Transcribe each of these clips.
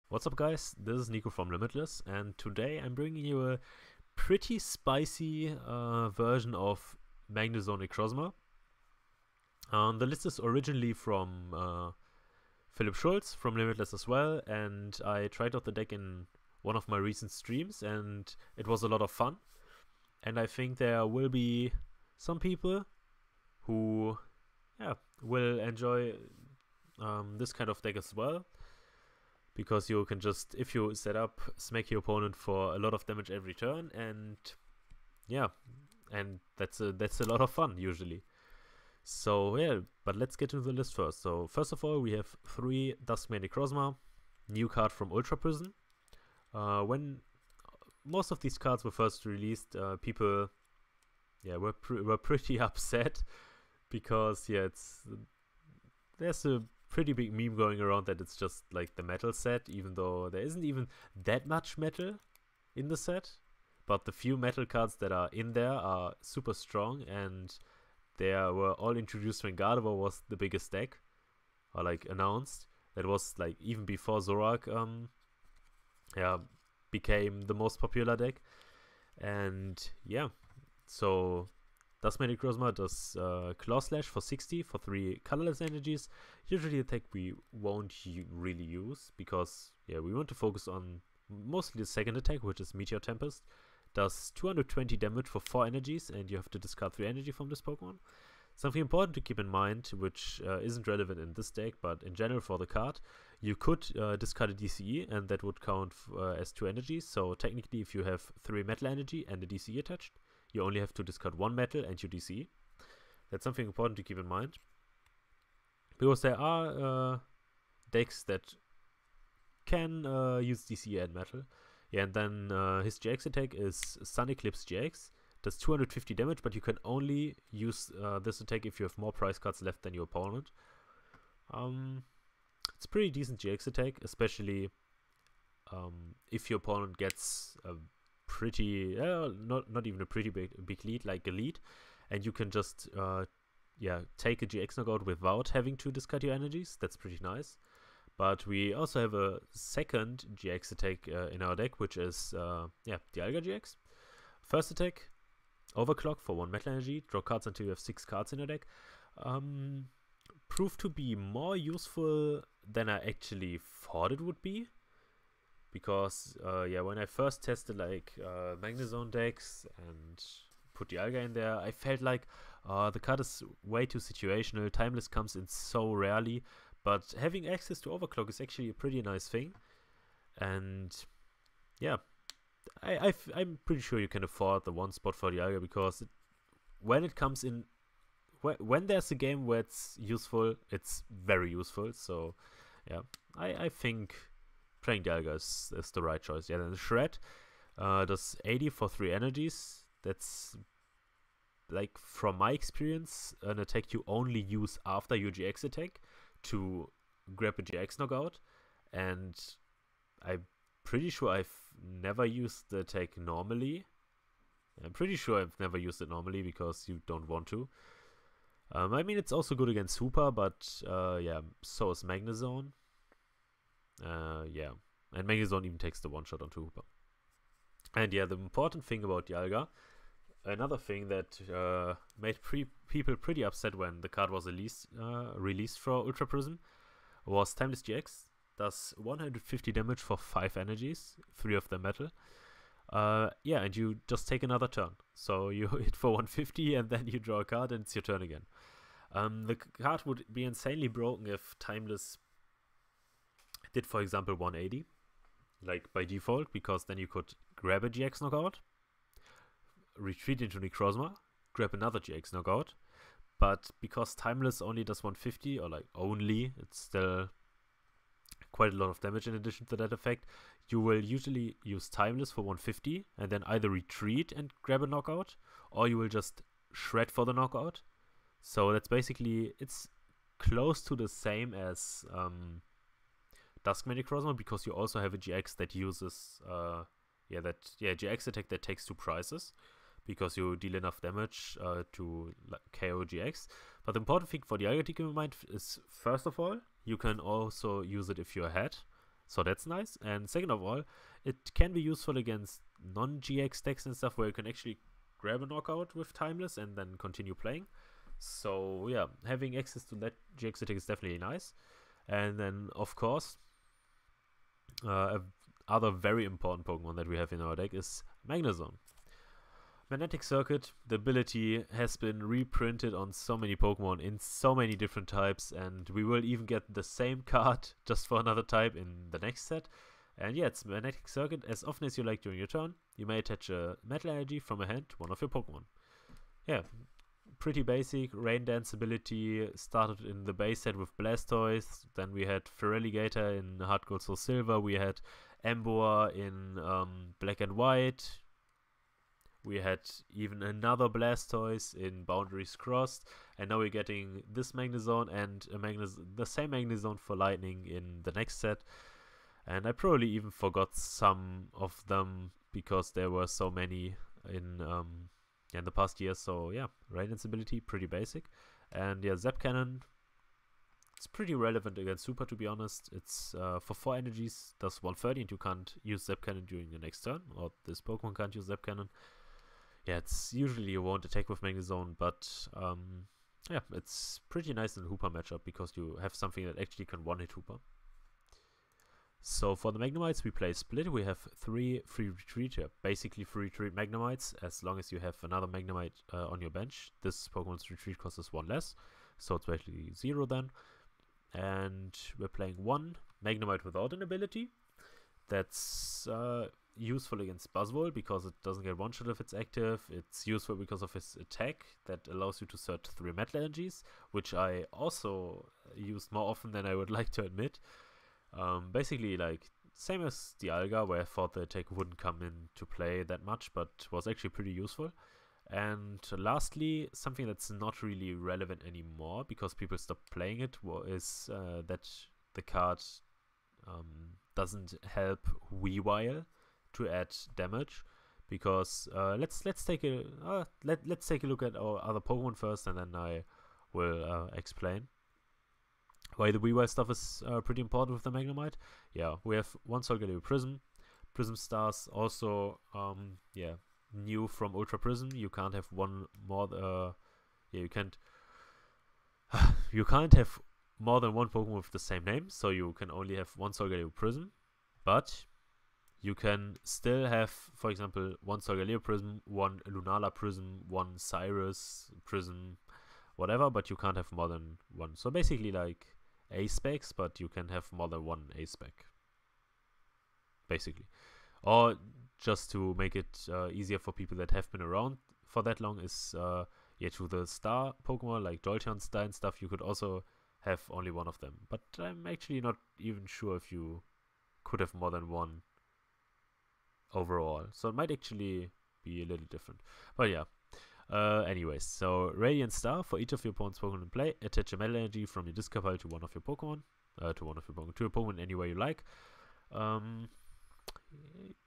What's up, guys? This is Nico from Limitless, and today I'm bringing you a pretty spicy version of Magnezone Necrozma. The list is originally from Philipp Schulz from Limitless as well, and I tried out the deck in one of my recent streams, and it was a lot of fun. And I think there will be some people who, will enjoy this kind of deck as well. Because you can just, if you set up, smack your opponent for a lot of damage every turn, and yeah, and that's a lot of fun usually. So yeah, but let's get into the list first. So first of all, we have 3 Dusk Necrozma, new card from Ultra Prison. When most of these cards were first released, people were pretty upset because there's a pretty big meme going around that it's just like the metal set, even though there isn't even that much metal in the set. But the few metal cards that are in there are super strong, and they were all introduced when Gardevoir was the biggest deck, or like announced. That was like even before Zorak became the most popular deck. And yeah, so Dusk Necrozma does Claw Slash for 60 for 3 colorless energies. Usually a tech we won't really use because we want to focus on mostly the second attack, which is Meteor Tempest. Does 220 damage for 4 energies, and you have to discard 3 energy from this Pokemon. Something important to keep in mind, which isn't relevant in this deck, but in general for the card, you could discard a DCE, and that would count as 2 energies. So technically, if you have 3 metal energy and a DCE attached, you only have to discard 1 metal and your DCE. That's something important to keep in mind. Because there are decks that can use DCE and metal. Yeah, and then his GX attack is Sun Eclipse GX. Does 250 damage, but you can only use this attack if you have more prize cards left than your opponent. It's a pretty decent GX attack, especially if your opponent gets a pretty, not even a pretty big lead, like a lead, and you can just take a GX knockout without having to discard your energies. That's pretty nice. But we also have a second GX attack in our deck, which is Dialga GX. First attack, Overclock for 1 metal energy. Draw cards until you have 6 cards in your deck. Proved to be more useful than I actually thought it would be. Because when I first tested like Magnezone decks and put Dialga in there, I felt like the card is way too situational. Timeless comes in so rarely. But having access to Overclock is actually a pretty nice thing. And yeah, I'm pretty sure you can afford the 1 spot for Dialga, because when it comes in, when there's a game where it's useful, it's very useful. So yeah, I think playing Dialga is the right choice. Yeah, then the Shred does 80 for 3 energies. That's, like, from my experience, an attack you only use after your GX attack to grab a GX knockout, and I'm pretty sure I've never used the attack normally. I'm pretty sure I've never used it normally because you don't want to. I mean, it's also good against Hooper, but so is Magnezone. And Magnezone even takes the 1-shot onto Hooper. And yeah, the important thing about Dialga, another thing that made people pretty upset when the card was released for Ultra Prism, was Timeless GX. Does 150 damage for 5 energies, 3 of them metal. And you just take another turn. So you hit for 150 and then you draw a card and it's your turn again. The card would be insanely broken if Timeless did, for example, 180, like by default, because then you could grab a GX knockout, retreat into Necrozma, grab another GX knockout. But because Timeless only does 150, or like only, it's still quite a lot of damage in addition to that effect. You will usually use Timeless for 150 and then either retreat and grab a knockout, or you will just shred for the knockout. So that's basically, it's close to the same as Dusk Necrozma, because you also have a GX that uses GX attack that takes 2 prizes, because you deal enough damage to KO GX. But the important thing for the Dialga to keep in mind is, first of all, you can also use it if you're ahead. So that's nice. And second of all, it can be useful against non-GX decks and stuff where you can actually grab a knockout with Timeless and then continue playing. So yeah, having access to that GX attack is definitely nice. And then of course, other very important Pokemon that we have in our deck is Magnezone. Magnetic Circuit, the ability has been reprinted on so many Pokemon in so many different types, and we will even get the same card just for another type in the next set. And yeah, it's Magnetic Circuit. As often as you like during your turn, you may attach a Metal Energy from a hand to one of your Pokemon. Yeah, pretty basic. Rain Dance ability started in the base set with Blastoise. Then we had Feraligatr in Heart Gold Soul Silver. We had Emboar in Black and White. We had even another Blastoise in Boundaries Crossed, and now we're getting this Magnezone and the same Magnezone for Lightning in the next set. And I probably even forgot some of them because there were so many in the past year. So yeah, Rain Dance ability, pretty basic. And yeah, Zap Cannon, it's pretty relevant against Super, to be honest. It's for 4 energies, does 130, and you can't use Zap Cannon during your next turn, or this Pokemon can't use Zap Cannon. Yeah, it's usually you won't attack with Magnezone, but yeah, it's pretty nice in the Hooper matchup because you have something that actually can one-hit Hooper. So for the Magnemites, we play Split. We have 3 free retreat, basically free retreat Magnemites, as long as you have another Magnemite on your bench. This Pokemon's retreat costs us 1 less, so it's basically 0 then. And we're playing 1 Magnemite without an ability. That's useful against Buzzwole because it doesn't get one-shot if it's active. It's useful because of his attack that allows you to search 3 Metal Energies, which I also used more often than I would like to admit. Basically, like, same as the Alga, where I thought the attack wouldn't come into play that much, but was actually pretty useful. And lastly, something that's not really relevant anymore because people stopped playing it is that the card doesn't help Weavile to add damage, because let's take a look at our other Pokemon first, and then I will explain why the Weavile stuff is pretty important with the Magnemite. Yeah, we have 1 Solgaleo Prism, Prism Stars, also yeah, new from Ultra Prism. You can't have one more. Yeah, you can't have more than 1 Pokemon with the same name, so you can only have 1 Solgaleo Prism, but you can still have, for example, 1 Solgaleo Prism, 1 Lunala Prism, 1 Cyrus Prism, whatever, but you can't have more than 1. So basically like A-Specs, but you can have more than 1 A-Spec, basically. Or just to make it easier for people that have been around for that long is, yeah, to the star Pokemon like Jolteon Star and stuff, you could also have only 1 of them. But I'm actually not even sure if you could have more than 1 overall. So it might actually be a little different. But yeah. Anyways, so Radiant Star, for each of your opponent's Pokemon in play, attach a Metal Energy from your discard pile to one of your Pokemon. To a Pokemon any way you like.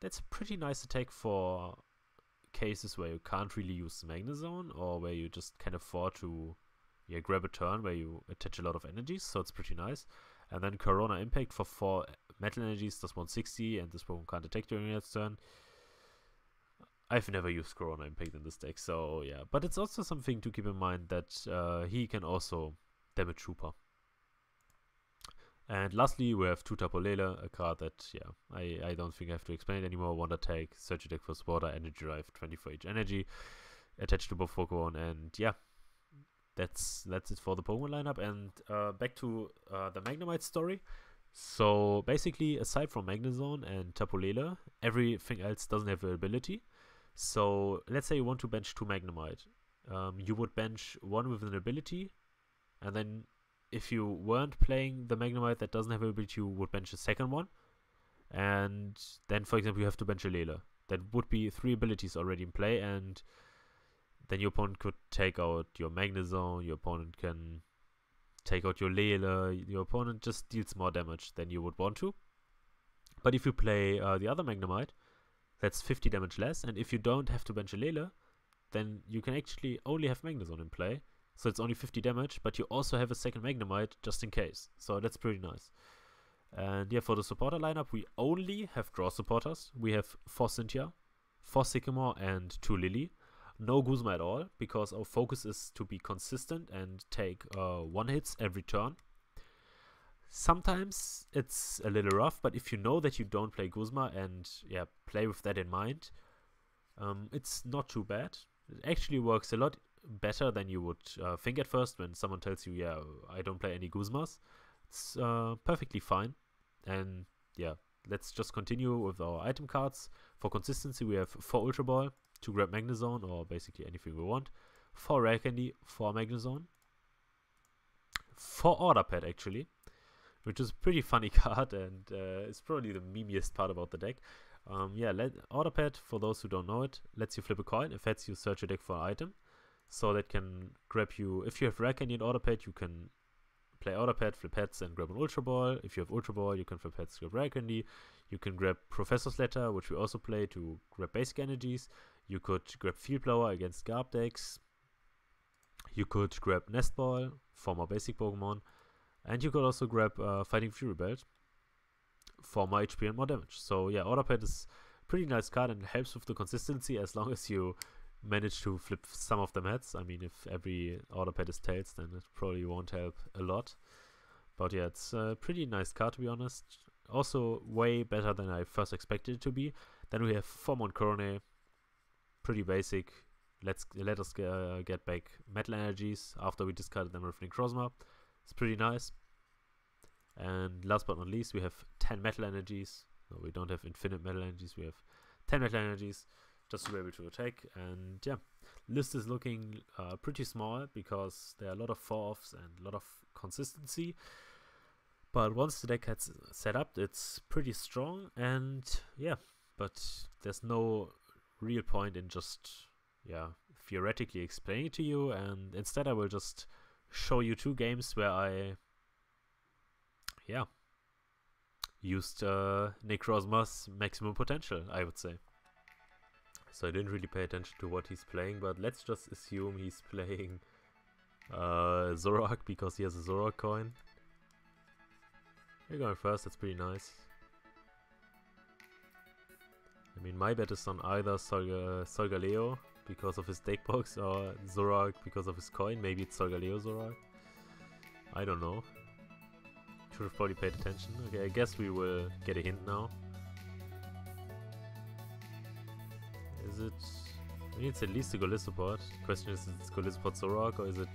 That's a pretty nice attack for cases where you can't really use Magnezone, or where you just can afford to grab a turn where you attach a lot of energies, so it's pretty nice. And then Corona Impact for 4 Metal Energies does 160, and this Pokemon can't attack during its turn. I've never used Corona Impact in this deck, so yeah. But it's also something to keep in mind that he can also damage Hooper. And lastly, we have 2 Tapu Lele, a card that, yeah, I don't think I have to explain it anymore. 1 attack, search your deck for Water, Energy Drive, 24 each energy, attached to both Pokemon, and yeah, that's it for the Pokemon lineup. And back to the Magnemite story. So basically, aside from Magnezone and Tapu Lele, everything else doesn't have an ability. So let's say you want to bench 2 Magnemite. You would bench 1 with an ability, and then if you weren't playing the Magnemite that doesn't have an ability, you would bench a second one. And then, for example, you have to bench a Lele. That would be 3 abilities already in play, and then your opponent could take out your Magnezone, your opponent can take out your Lele, your opponent just deals more damage than you would want to. But if you play the other Magnemite, that's 50 damage less, and if you don't have to bench a Lele, then you can actually only have Magnezone in play. So it's only 50 damage, but you also have a second Magnemite just in case. So that's pretty nice. And yeah, for the supporter lineup, we only have draw supporters. We have 4 Cynthia, 4 Sycamore, and 2 Lily. No Guzma at all, because our focus is to be consistent and take 1 hits every turn. Sometimes it's a little rough, but if you know that you don't play Guzma and yeah, play with that in mind, it's not too bad. It actually works a lot better than you would think at first when someone tells you, yeah, I don't play any Guzmas. It's perfectly fine. And yeah, let's just continue with our item cards. For consistency, we have 4 Ultra Ball to grab Magnezone, or basically anything we want. 4 Rare Candy, 4 Magnezone. 4 Order Pad actually, which is a pretty funny card, and it's probably the memeiest part about the deck. Yeah, Order Pad, for those who don't know it, lets you flip a coin. It lets you search a deck for an item, so that can grab you. If you have Rare Candy and Order Pad, you can play Order Pad, flip heads, and grab an Ultra Ball. If you have Ultra Ball, you can flip heads, grab Rare Candy. You can grab Professor's Letter, which we also play to grab basic energies. You could grab Field Blower against Garb decks. You could grab Nest Ball for more basic Pokemon. And you could also grab Fighting Fury Belt for more HP and more damage. So yeah, Order Pad is a pretty nice card and helps with the consistency as long as you manage to flip some of them heads. I mean, if every Order Pad is tails, then it probably won't help a lot. But yeah, it's a pretty nice card, to be honest. Also way better than I first expected it to be. Then we have 4 Coronae. Pretty basic. Let us get back Metal Energies after we discarded them with Necrozma. It's pretty nice. And last but not least, we have 10 Metal Energies. No, we don't have infinite Metal Energies. We have 10 Metal Energies just to be able to attack. And yeah, list is looking pretty small because there are a lot of 4-offs and a lot of consistency. But once the deck gets set up, it's pretty strong. And yeah, but there's no real point in just theoretically explaining it to you. And instead, I will just show you 2 games where I used Necrozma's maximum potential, I would say. So I didn't really pay attention to what he's playing, but let's just assume he's playing Zoroark because he has a Zoroark coin. You're going first, that's pretty nice. I mean, my bet is on either Solgaleo because of his deck box or Zoroark because of his coin. Maybe it's Solgaleo Zoroark. I don't know. Should have probably paid attention. Okay, I guess we will get a hint now. Is it... I mean, it's at least a Golisopod. Question is it Golisopod Zoroark or is it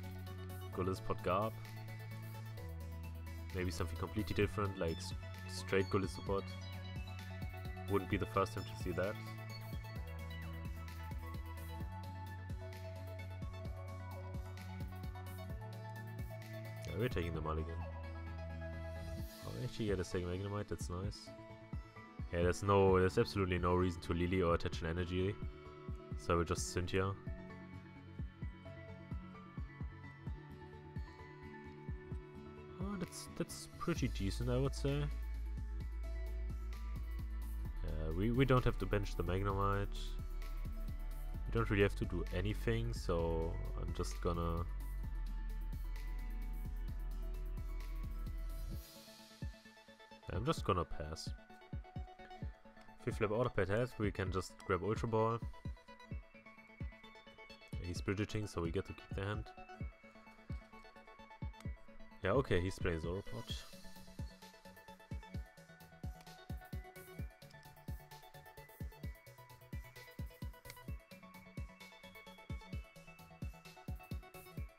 Golisopod Garb? Maybe something completely different, like straight Golisopod. Wouldn't be the first time to see that. Yeah, we're taking the mulligan. Oh, we actually get a second Magnemite, that's nice. Yeah, there's absolutely no reason to Lily or attach an energy. So we're just Cynthia. Oh, that's pretty decent, I would say. We don't have to bench the Magnemite. We don't really have to do anything, so I'm just gonna... pass. If we flip Order Pad head, we can just grab Ultra Ball. He's Bridgeting, so we get to keep the hand. Yeah, okay, he's playing Zoropod.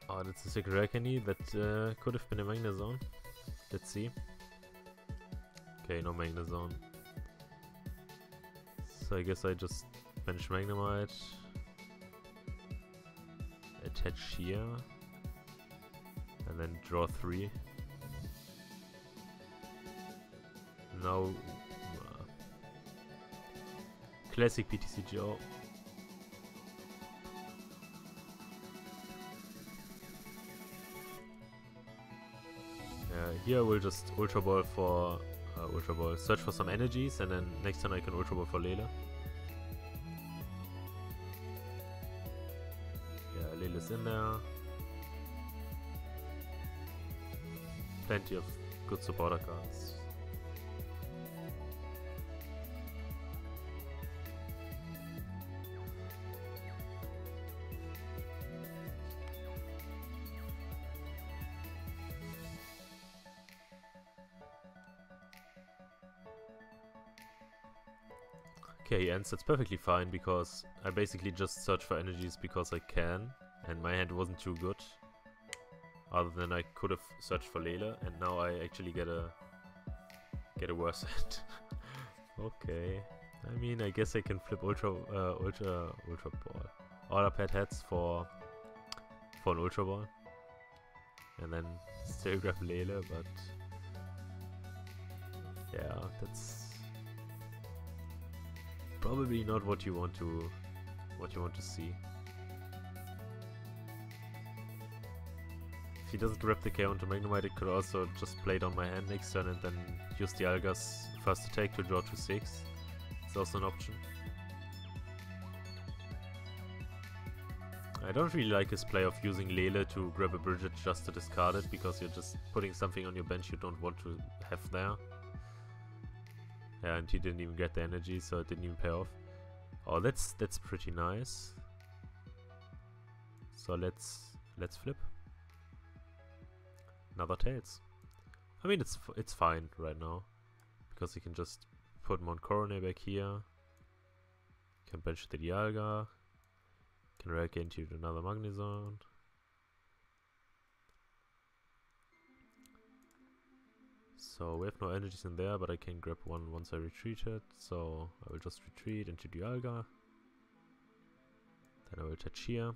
Oh, that's a secret Rare Candy. That could have been a Magnezone. Let's see. Okay, no Magnezone. So I guess I just bench Magnemite. Attach here. And then draw 3. Now... classic PTCGO. Here we'll just Ultra Ball for... Ultra Ball. Search for some energies and then next turn I can Ultra Ball for Lele. Yeah, Lele's in there. Plenty of good supporter cards. Okay, he ends. That's perfectly fine because I basically just search for energies because I can, and my hand wasn't too good. Other than I could have searched for Lele, and now I actually get a worse hand. Okay, I mean I guess I can flip ultra ball, order pad heads for an ultra ball, and then still grab Lele, but yeah, that's probably not what you want to see. If he doesn't grab the KO onto Magnemite, it could also just play down my hand next turn and then use the Alga's first attack to draw to 6. It's also an option. I don't really like his play of using Lele to grab a Bridget just to discard it, because you're just putting something on your bench you don't want to have there. Yeah, and he didn't even get the energy, so it didn't even pay off. Oh, that's pretty nice. So let's flip. Another Tails. I mean, it's fine right now, because you can just put Mount Coronet back here. Can bench the Dialga. Can rack into another Magnezone. So we have no energies in there, but I can grab one once I retreat it. So I will just retreat into Dialga. Then I will attach here.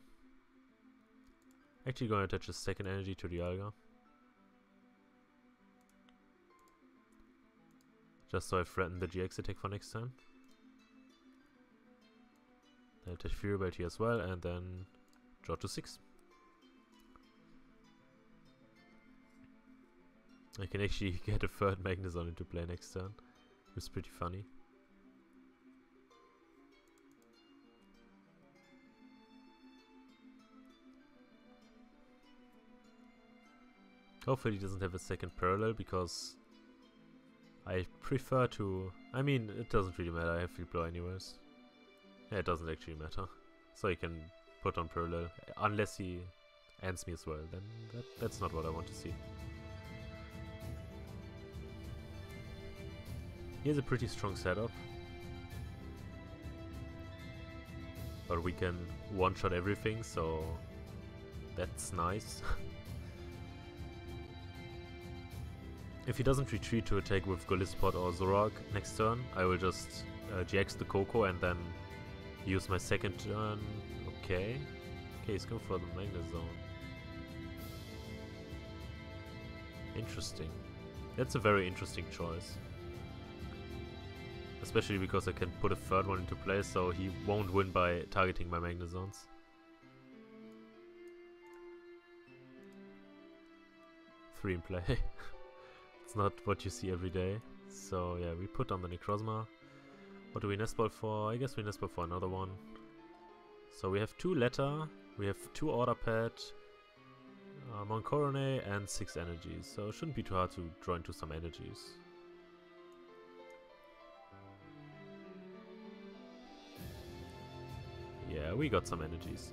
Actually going to attach a second energy to Dialga. Just so I threaten the GX attack for next time. Then attach Fury Belt here as well, and then draw to 6. I can actually get a third Magnezone into play next turn. It's pretty funny. Hopefully he doesn't have a second parallel, because I prefer to... I mean, it doesn't really matter, I have free blow anyways. Yeah, it doesn't actually matter. So he can put on parallel, unless he ends me as well, then that's not what I want to see. He has a pretty strong setup, but we can one-shot everything, so that's nice. If he doesn't retreat to attack with Golispot or Zorag next turn, I will just GX the Coco and then use my second turn. Okay, he's going for the Magnezone. Interesting. That's a very interesting choice. Especially because I can put a third one into play, so he won't win by targeting my Magnezones. 3 in play. It's not what you see every day. So yeah, we put on the Necrozma. What do we nest ball for? I guess we nest ball for another one. So we have 2 letter, we have 2 order pad, Mount Coronet, and 6 energies. So it shouldn't be too hard to draw into some energies. Yeah, we got some energies.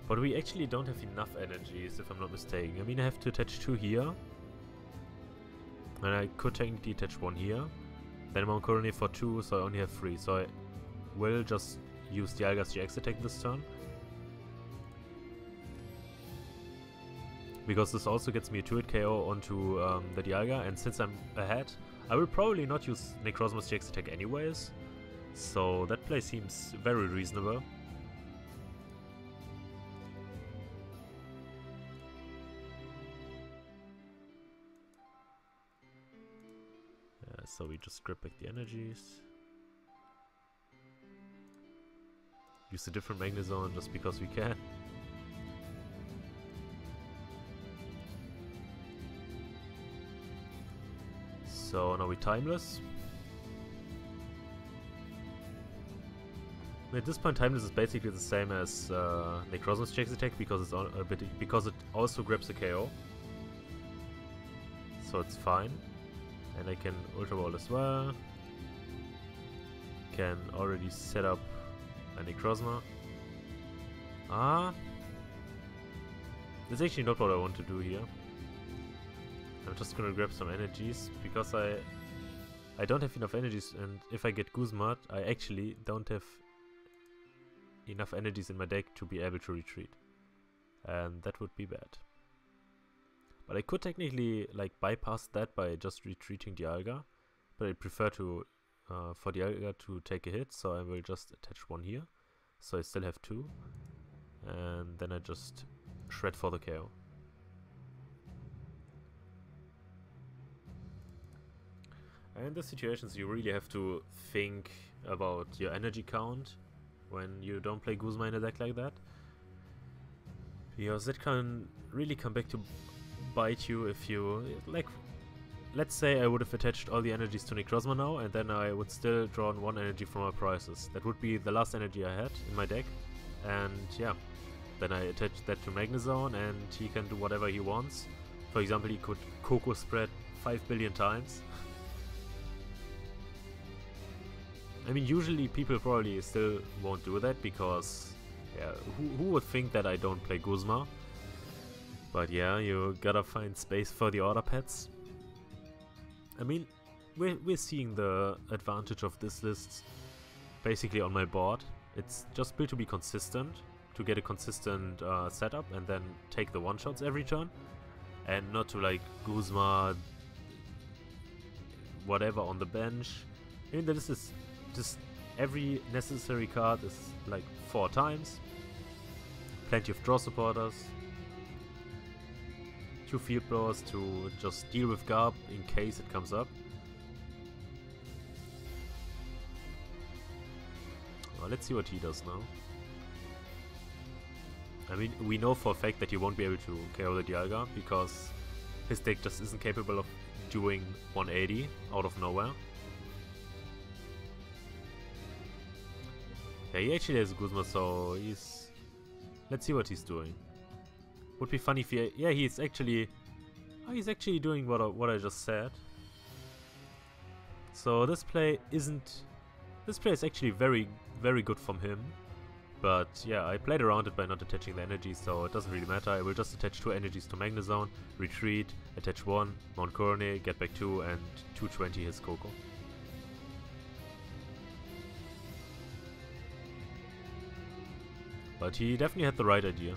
But we actually don't have enough energies, if I'm not mistaken. I mean, I have to attach 2 here. And I could technically attach 1 here. Then Mount Coronet for 2, so I only have 3. So I will just use the Dialga's GX attack this turn. Because this also gets me a 2-hit KO onto the Dialga. And since I'm ahead, I will probably not use Necrozma's GX attack anyways. So that play seems very reasonable. So we just grab back the energies. Use a different Magnezone just because we can. So now we Timeless. At this point, Timeless is basically the same as Necrozma's checks attack because it's because it also grabs a KO. So it's fine. And I can Ultra Ball as well. Can already set up a Necrozma. That's actually not what I want to do here. I'm just gonna grab some energies because I I don't have enough energies, and if I get Guzma, I actually don't have enough energies in my deck to be able to retreat. And that would be bad. But I could technically like bypass that by just retreating Dialga, but I prefer to for Dialga to take a hit, so I will just attach one here. So I still have two, and then I just shred for the KO. And in the situations you really have to think about your energy count when you don't play Guzma in a deck like that, because that can really come back to bite you if you, like, let's say I would have attached all the energies to Necrozma now, and then I would still draw on one energy from my prizes. That would be the last energy I had in my deck, and yeah, then I attach that to Magnezone and he can do whatever he wants. For example, he could Coco spread 5 billion times. I mean, usually people probably still won't do that because, yeah, who would think that I don't play Guzma? But yeah, you gotta find space for the order pets. I mean, we're seeing the advantage of this list basically on my board. It's just built to be consistent, to get a consistent setup and then take the one-shots every turn. And not to like Guzma whatever on the bench. I mean, this is just every necessary card is like 4 times. Plenty of draw supporters. 2 field blowers to just deal with Garb in case it comes up. Well, let's see what he does now. I mean, we know for a fact that he won't be able to KO the Dialga because his deck just isn't capable of doing 180 out of nowhere. Yeah, he actually has Guzma, so he's... Let's see what he's doing. Would be funny if he... Yeah, he's actually... Oh, he's actually doing what I just said. So this play isn't... This play is actually very, very good from him. But yeah, I played around it by not attaching the energy, so it doesn't really matter. I will just attach 2 energies to Magnezone, retreat, attach 1, Mount Corne, get back 2, and 220 his Coco. But he definitely had the right idea.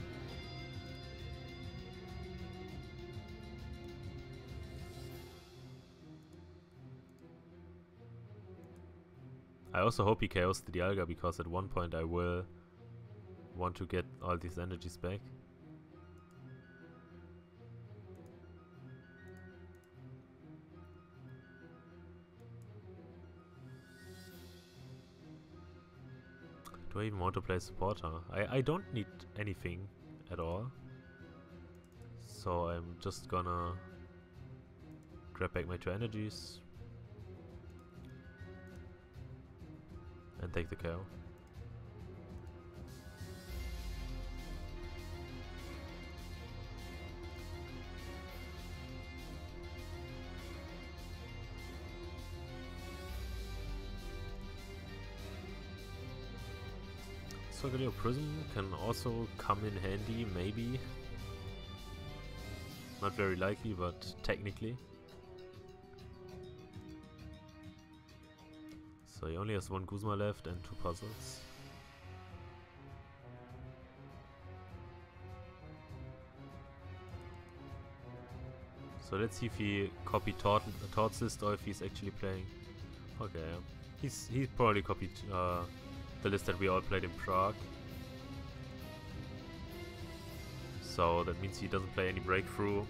I also hope he KOs the Dialga, because at one point I will want to get all these energies back. Do I even want to play supporter? I don't need anything at all. So I'm just gonna grab back my 2 energies and take the KO. Solgaleo Prism can also come in handy, maybe. Not very likely, but technically. So he only has 1 Guzma left and 2 puzzles. So let's see if he copied Tort's list or if he's actually playing. Okay, he probably copied the list that we all played in Prague. So that means he doesn't play any breakthrough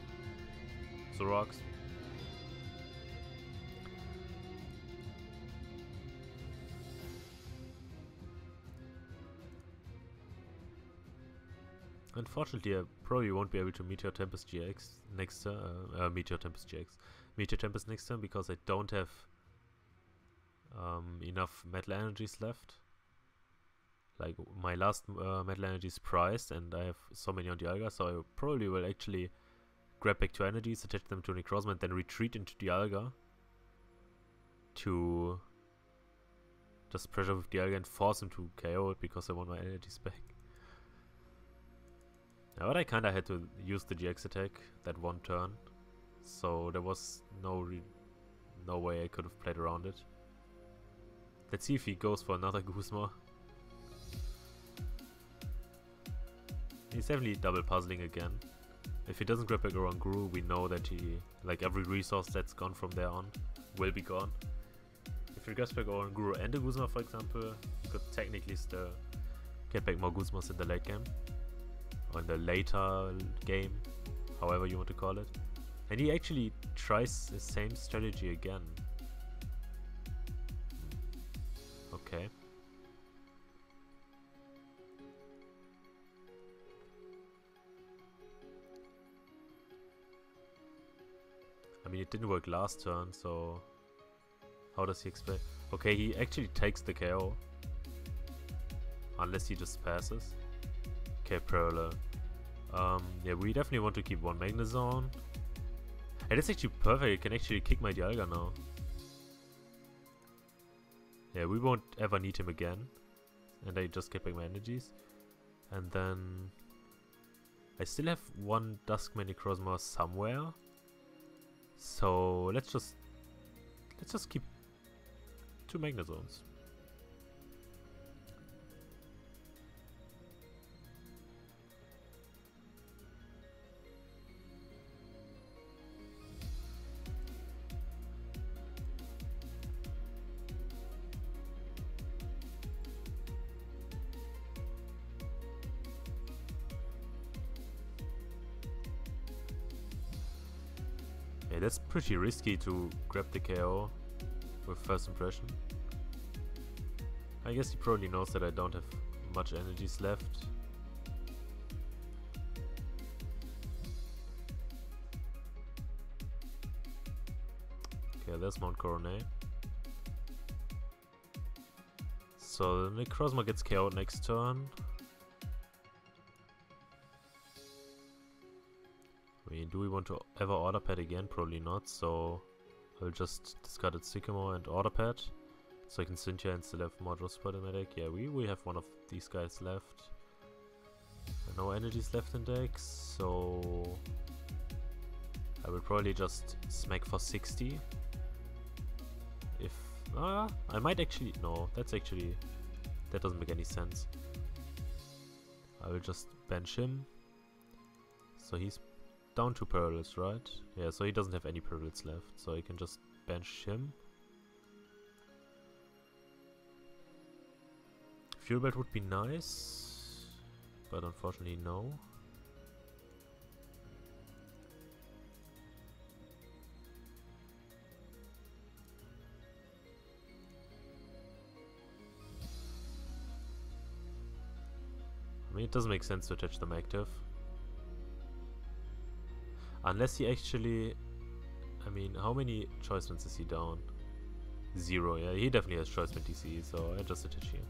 Zoroarks. Unfortunately, I probably won't be able to Meteor Tempest GX next turn. Meteor Tempest GX. Meteor Tempest next turn because I don't have enough metal energies left. Like, my last metal energy is priced and I have so many on Dialga, so I probably will actually grab back 2 energies, attach them to Necrozma, and then retreat into Dialga to just pressure with Dialga and force him to KO it because I want my energies back. Now, but I kinda had to use the GX attack that one turn, so there was no no way I could have played around it. Let's see if he goes for another Guzma. He's definitely double puzzling again. If he doesn't grab back around Guru, we know that he, like every resource that's gone from there on, will be gone. If he grabs back around Guru and a Guzma, for example, he could technically still get back more Guzmas in the late game. Or in the later game, however you want to call it. And he actually tries the same strategy again. Okay. I mean, it didn't work last turn, so how does he explain? Okay, he actually takes the KO. Unless he just passes. Okay, Perla. Yeah, we definitely want to keep one Magnezone. Hey, that's actually perfect. I can actually kick my Dialga now. Yeah, we won't ever need him again. And I just get back my energies. And then I still have one Dusk Necrozma somewhere. So let's just keep 2 Magnezones. Yeah, that's pretty risky to grab the KO with first impression. I guess he probably knows that I don't have much energies left. Okay, there's Mount Coronet. So the Necrozma gets KO'd next turn. I mean, do we want to ever Order Pad again? Probably not, so I'll just discard its Sycamore and Order Pad. So I can Cynthia and still have Modro Spider-Medic. Yeah, we have one of these guys left. And no energies left in decks, so I will probably just smack for 60. If I might actually no, that doesn't make any sense. I will just bench him. So he's down to Pearls, right? Yeah, so he doesn't have any Pearls left, so I can just bench him. Fuel Belt would be nice, but unfortunately no. I mean, it doesn't make sense to attach them active. Unless he actually... I mean, how many choice wins is he down? 0, yeah, he definitely has choice win DC, so I just attach here.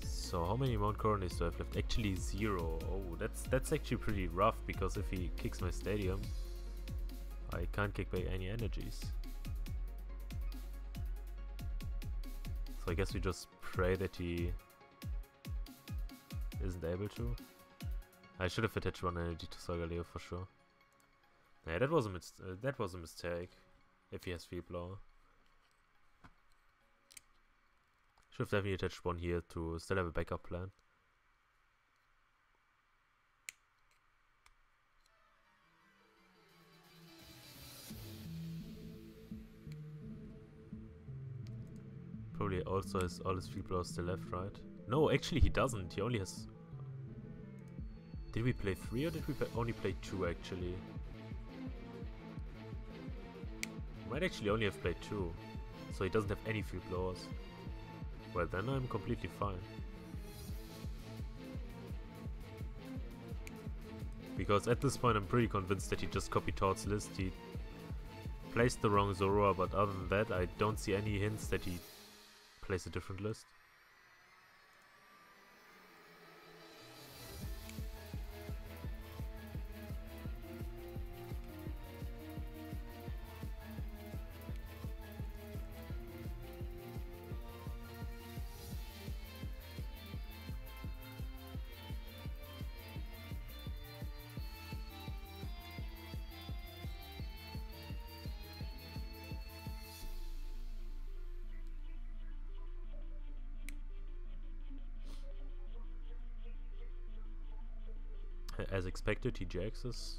So how many Mount Coronas do I have left? Actually 0. Oh, that's actually pretty rough, because if he kicks my stadium, I can't kick back any energies. So I guess we just pray that he isn't able to. I should have attached one energy to Solgaleo for sure. Yeah, that was a mistake. If he has Field Blower, should have definitely attached one here to still have a backup plan. Probably also has all his Field Blowers still left, right? No, actually he doesn't. He only has... Did we play 3 or did we only play 2 actually? We might actually only have played 2. So he doesn't have any Field Blowers. Well, then I'm completely fine. Because at this point I'm pretty convinced that he just copied Todd's list. He placed the wrong Zorua, but other than that I don't see any hints that he plays a different list. as expected, he jaxes.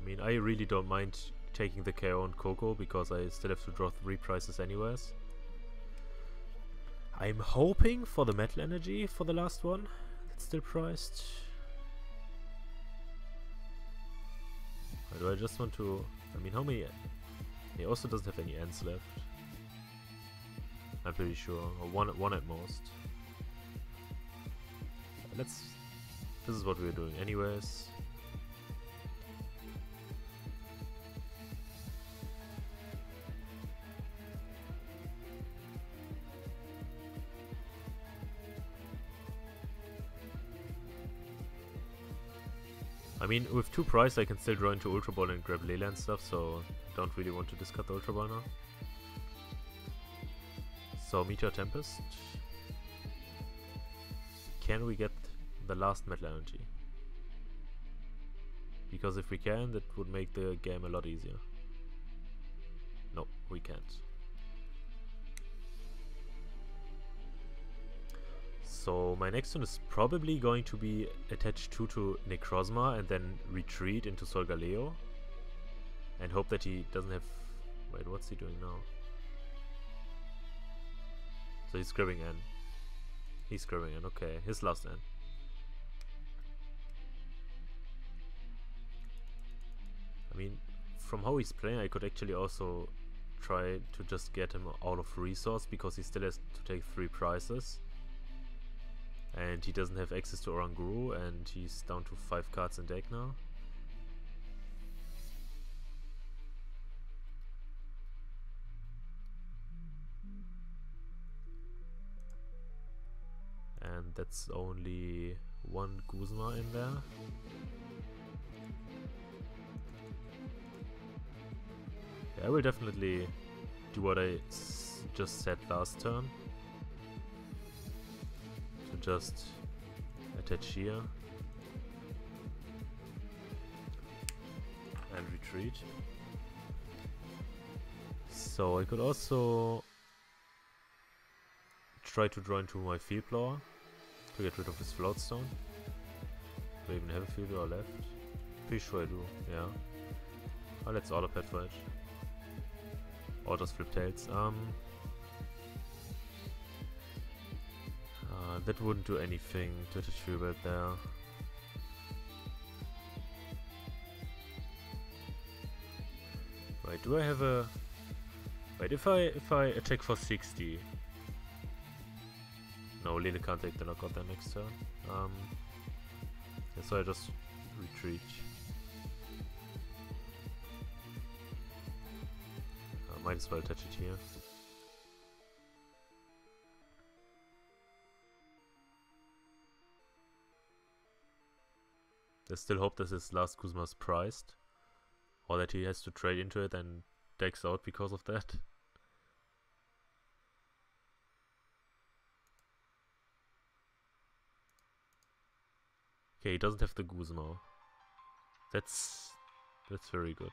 I mean, I really don't mind taking the KO on Coco because I still have to draw 3 prices anyways. I'm hoping for the Metal Energy for the last one. It's still priced. Or do I just want to... I mean, how many... He also doesn't have any ends left. I'm pretty sure. Or one at most. Let's... This is what we're doing anyways. I mean, with 2 price I can still draw into Ultra Ball and grab Leyland stuff, so don't really want to discard the Ultra Ball now. So, Meteor Tempest. Can we get the last Metal Energy? Because if we can, that would make the game a lot easier. No, we can't. So my next one is probably going to be attach 2 to Necrozma and then retreat into Solgaleo. And hope that he doesn't have... Wait, what's he doing now? So he's grabbing N. He's grabbing N, okay. His last N. I mean, from how he's playing, I could actually also try to just get him out of resource because he still has to take 3 prizes. And he doesn't have access to Oranguru, and he's down to 5 cards in deck now. And that's only 1 Guzma in there. Yeah, I will definitely do what I just said last turn. Just attach here and retreat. So I could also try to draw into my Field Blower to get rid of his Floatstone. Do I even have a Field Blower left? Pretty sure I do, yeah. Oh, let's auto pet for it. Or just flip tails. That wouldn't do anything to the tree belt there. Right, do I have a... Wait, if I attack for 60... No, Lene can't take the knockout there next turn. Yeah, so I just retreat. Might as well attach it here. There's still hope that his last Kuzma is priced, or that he has to trade into it and decks out because of that. Okay, he doesn't have the Guzma. That's very good.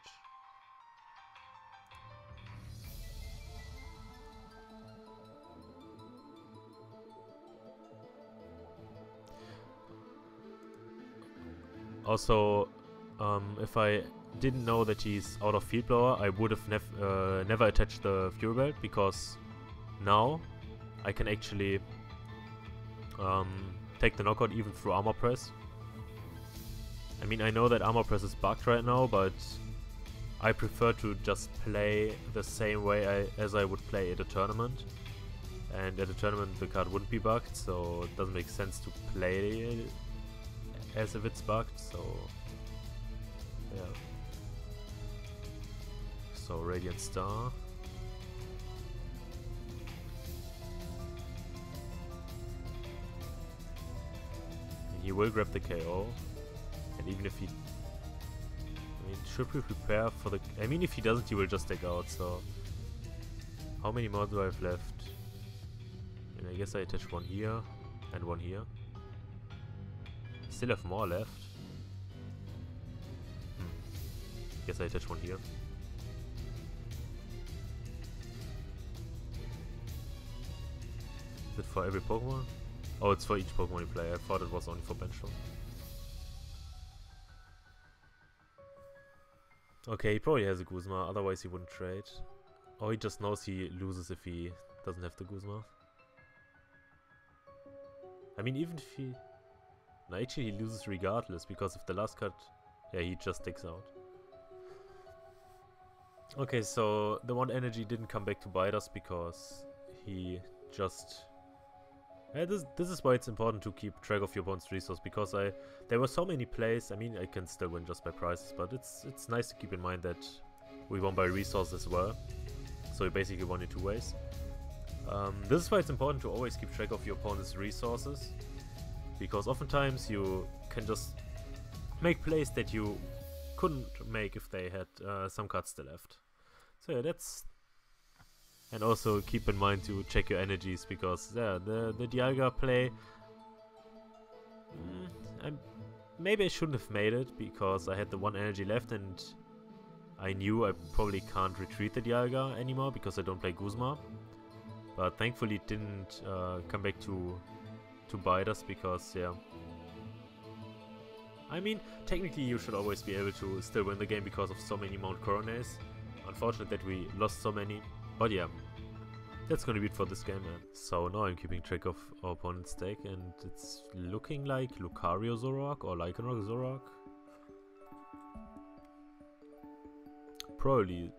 Also, if I didn't know that he's out of Field Blower, I would have never attached the Fury Belt, because now I can actually take the knockout even through Armor Press. I mean, I know that Armor Press is bugged right now, but I prefer to just play the same way as I would play at a tournament. And at a tournament the card wouldn't be bugged, so it doesn't make sense to play it as if it's bugged, so yeah. So Radiant Star. And he will grab the KO, and even if he... I mean, should we prepare for the... I mean, if he doesn't, he will just take out, so... How many more do I have left? And I guess I attach 1 here, and 1 here. Still have more left. Guess I attach 1 here. Is it for every Pokemon? Oh, it's for each Pokemon you play. I thought it was only for bench top. Okay, he probably has a Guzma, otherwise he wouldn't trade. Or he just knows he loses if he doesn't have the Guzma. I mean, even if he... No, actually he loses regardless, because if the last card... Yeah, he just takes out. Okay, so the one energy didn't come back to bite us because he just... this is why it's important to keep track of your opponent's resource, because there were so many plays. I mean, I can still win just by prices, but it's nice to keep in mind that we won by resource as well. So we basically won in two ways. This is why it's important to always keep track of your opponent's resources, because oftentimes you can just make plays that you couldn't make if they had some cards still left. So yeah, that's... And also keep in mind to check your energies, because yeah, the Dialga play... maybe I shouldn't have made it, because I had the one energy left and I knew I probably can't retreat the Dialga anymore because I don't play Guzma. But thankfully it didn't come back to bite us, because yeah. I mean, technically you should always be able to still win the game because of so many Mount Coronays. Unfortunate that we lost so many, but yeah. That's gonna be it for this game, man. So now I'm keeping track of our opponent's deck, and it's looking like Lucario Zoroark or Lycanroc Zoroark. Probably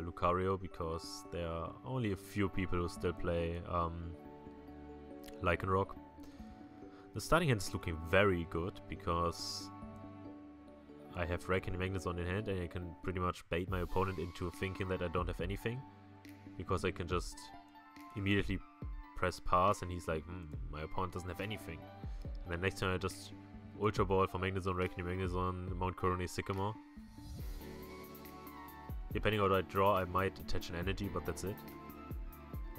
Lucario, because there are only a few people who still play Lycanroc. The starting hand is looking very good, because I have Rack and Magnezone in hand, and I can pretty much bait my opponent into thinking that I don't have anything. Because I can just immediately press pass and he's like, my opponent doesn't have anything. And then next time I just Ultra Ball for Magnezone, Raikkonen, Magnezone, Mount Corona, Sycamore. Depending on what I draw, I might attach an energy, but that's it.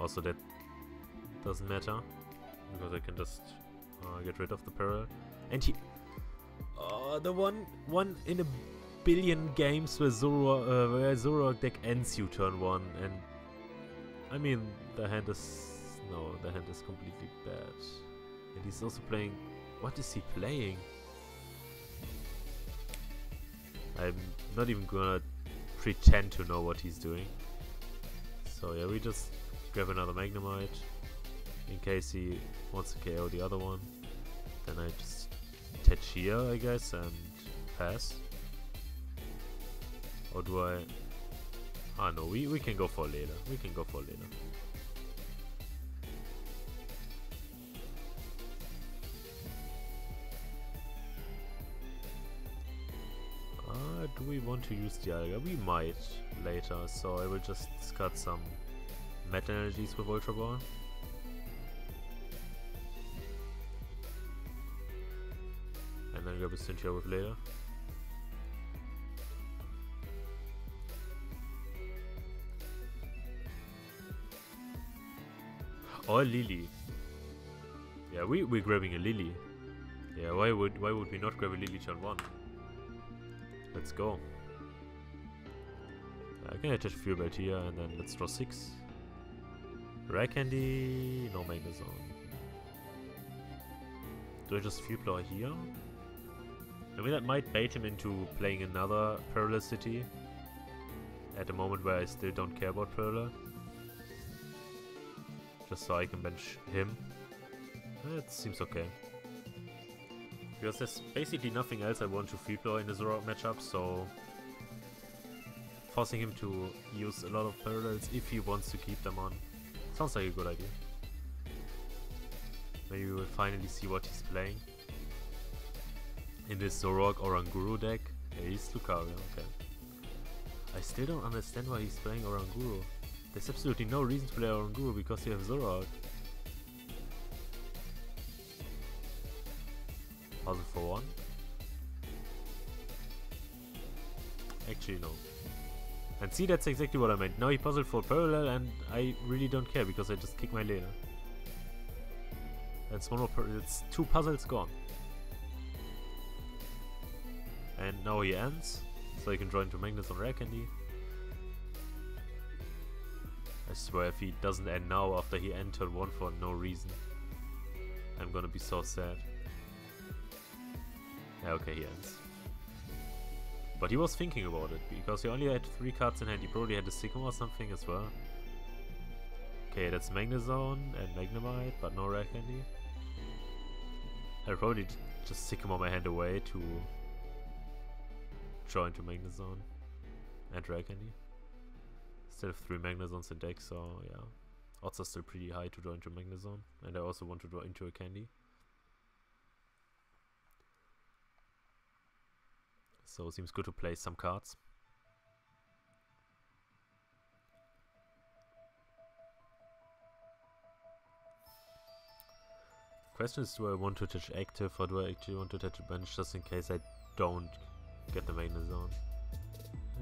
Also that doesn't matter, because I can just get rid of the parallel. And he... the one in a billion games where Zoroark deck ends you turn 1, and I mean, the hand is... No, the hand is completely bad. And he's also playing... What is he playing? I'm not even gonna pretend to know what he's doing. So yeah, we just grab another Magnemite in case he wants to KO the other one. Then I just attach here, I guess, and pass. Or do I... Ah no, we can go for later. We can go for later. Do we want to use Dialga? We might later, so I will just discard some Metal Energies with Ultra Ball. And then grab a Cynthia with later. Or Lily. Yeah, we're grabbing a Lily. Yeah, why would we not grab a Lily turn 1? Let's go. I can attach Fuel Belt here and then let's draw 6. Rare Candy, no Magnezone. Do I just Fuel Blower here? I mean, that might bait him into playing another Parallel City at a moment where I still don't care about Parallel. Just so I can bench him. It seems okay. Because there's basically nothing else I want to Field Blower in the Zoroark matchup, so forcing him to use a lot of parallels if he wants to keep them on sounds like a good idea. Maybe we will finally see what he's playing in this Zoroark Oranguru deck. Yeah, he's Lucario, okay. I still don't understand why he's playing Oranguru. There's absolutely no reason to play Oranguru because you have Zoroark. Puzzle for 1? Actually no. And see, that's exactly what I meant. Now he puzzled for parallel and I really don't care because I just kick my laner. That's one more it's 2 puzzles gone. And now he ends, so he can draw into Magnus on Rare Candy. I swear if he doesn't end now after he entered 1 for no reason. I'm gonna be so sad. Yeah, okay, he ends. But he was thinking about it, because he only had 3 cards in hand. He probably had a Sigma or something as well. Okay, that's Magnezone and Magnemite, but no rare candy. I'll probably just Sigma my hand away to draw into Magnezone and rare candy. Still have 3 Magnezones in deck, so yeah. Odds are still pretty high to draw into Magnezone, and I also want to draw into a candy. So it seems good to play some cards. Question is, do I want to attach active or do I actually want to attach a bench just in case I don't get the Magnezone?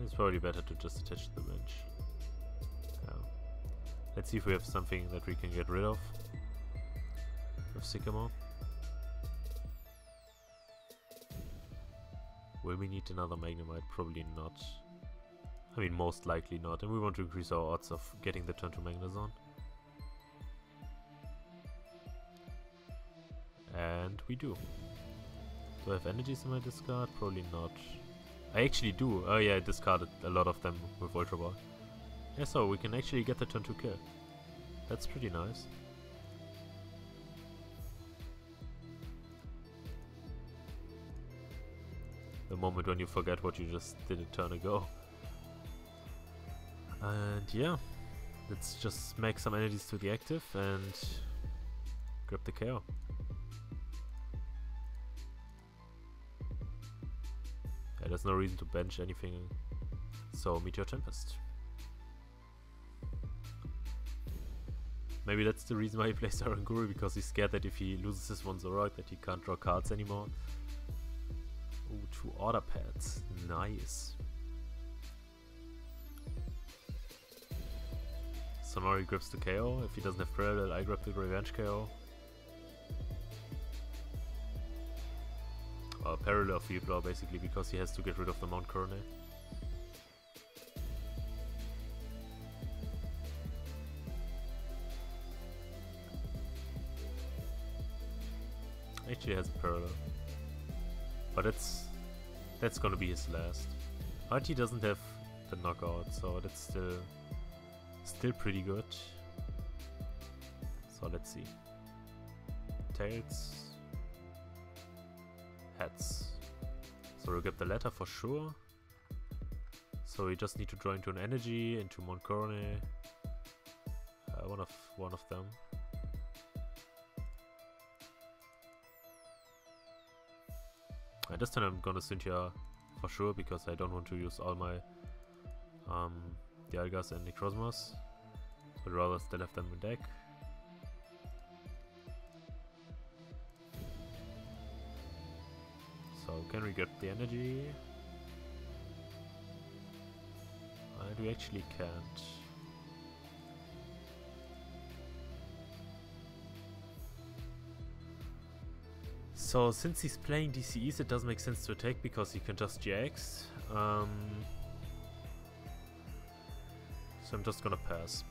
It's probably better to just attach the bench. Yeah. Let's see if we have something that we can get rid of with Sycamore. Will we need another Magnemite? Probably not. I mean, most likely not. And we want to increase our odds of getting the turn to Magnezone. And we do. Do I have energies in my discard? Probably not. I actually do. Oh yeah, I discarded a lot of them with Ultra Ball. Yeah, so we can actually get the turn to kill. That's pretty nice. The moment when you forget what you just did a turn ago. And yeah, let's just make some energies to the active and grab the KO. Yeah, there's no reason to bench anything, so Meteor Tempest. Maybe that's the reason why he plays Aranguru, because he's scared that if he loses his one Zoroark that he can't draw cards anymore. Ooh, 2 order pads. Nice. Sonori grips the KO. If he doesn't have Parallel, I grab the Revenge KO. Parallel Field Blow basically, because he has to get rid of the Mount Coronet. Actually has a Parallel. But that's gonna be his last. But he doesn't have the knockout, so that's still pretty good. So let's see. Tails. Heads. So we'll get the latter for sure. So we just need to draw into an energy, into Mount Coronet. One of them. This time I'm gonna Cynthia for sure, because I don't want to use all my Dialgas and Necrozmas. I'd rather still have them in deck. So can we get the energy? And we actually can't. So since he's playing DCEs, it doesn't make sense to attack because he can just GX. So I'm just gonna pass.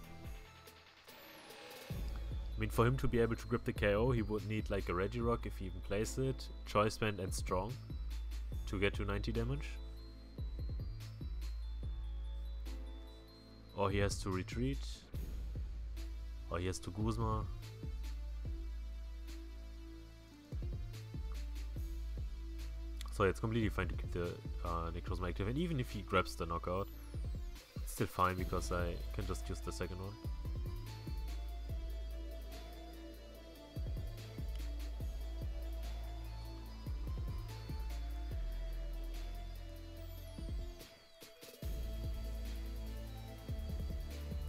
I mean, for him to be able to grip the KO, he would need like a Regirock if he even plays it, Choice Band and Strong to get to 90 damage. Or he has to retreat. Or he has to Guzma. So it's completely fine to keep the Necrozma active, and even if he grabs the knockout, it's still fine because I can just use the second one.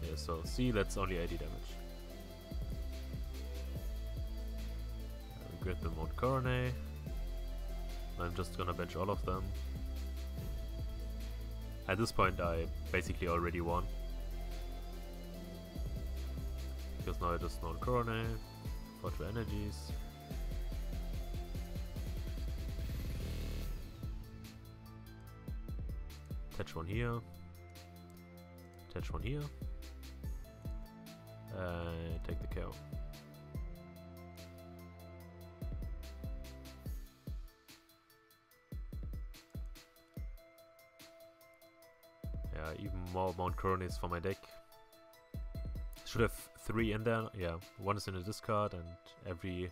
Yeah, so see, that's only 80 damage. We get the Mount Coronet. I'm just gonna bench all of them. At this point I basically already won, because now I just Mount Coronet for 2 energies. Attach one here. Attach one here. Take the KO. even more Mount Coronis for my deck. Should have 3 in there. Yeah, 1 is in the discard and every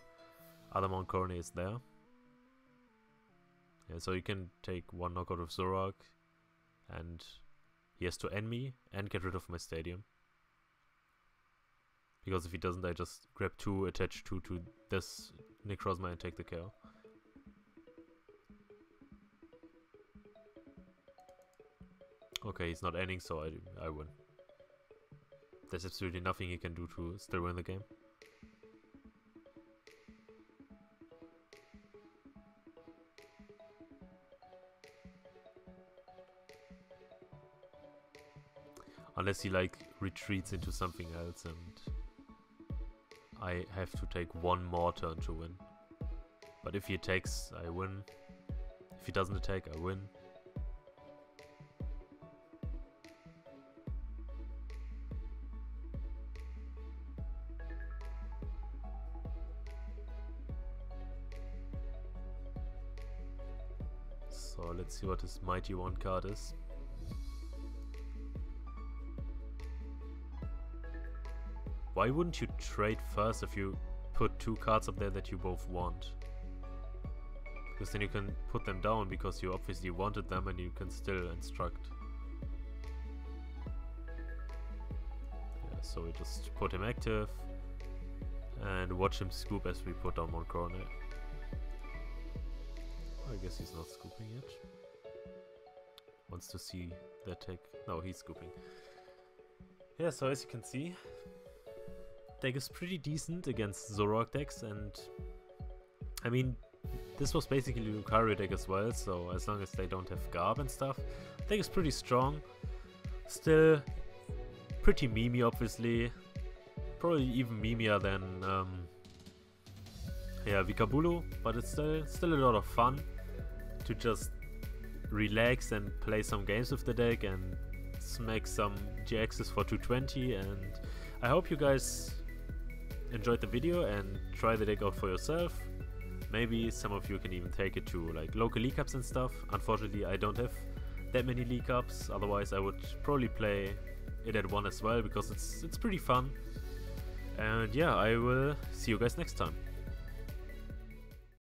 other Mount Corone is there. Yeah, so you can take 1 knockout of Zorak and he has to end me and get rid of my stadium. Because if he doesn't, I just grab 2, attach 2 to this Necrozma and take the KO. Okay, he's not ending, so I win. There's absolutely nothing he can do to still win the game. Unless he like retreats into something else and I have to take 1 more turn to win. But if he attacks, I win. If he doesn't attack, I win. So let's see what his Mighty One card is. Why wouldn't you trade first if you put 2 cards up there that you both want? Because then you can put them down because you obviously wanted them and you can still instruct. Yeah, so we just put him active and watch him scoop as we put down one corner. I guess he's not scooping yet. Wants to see the attack. No, he's scooping. Yeah, so as you can see, deck is pretty decent against Zorak decks, and I mean, this was basically a Lucario deck as well, so as long as they don't have Garb and stuff, deck is pretty strong. Still pretty memey, obviously. Probably even memier than yeah, Vikabulu, but it's still a lot of fun to just relax and play some games with the deck and smack some GXs for 220. And I hope you guys enjoyed the video and try the deck out for yourself. Maybe some of you can even take it to like local league cups and stuff. Unfortunately, I don't have that many league cups, otherwise I would probably play it at 1 as well, because it's pretty fun. And yeah, I will see you guys next time.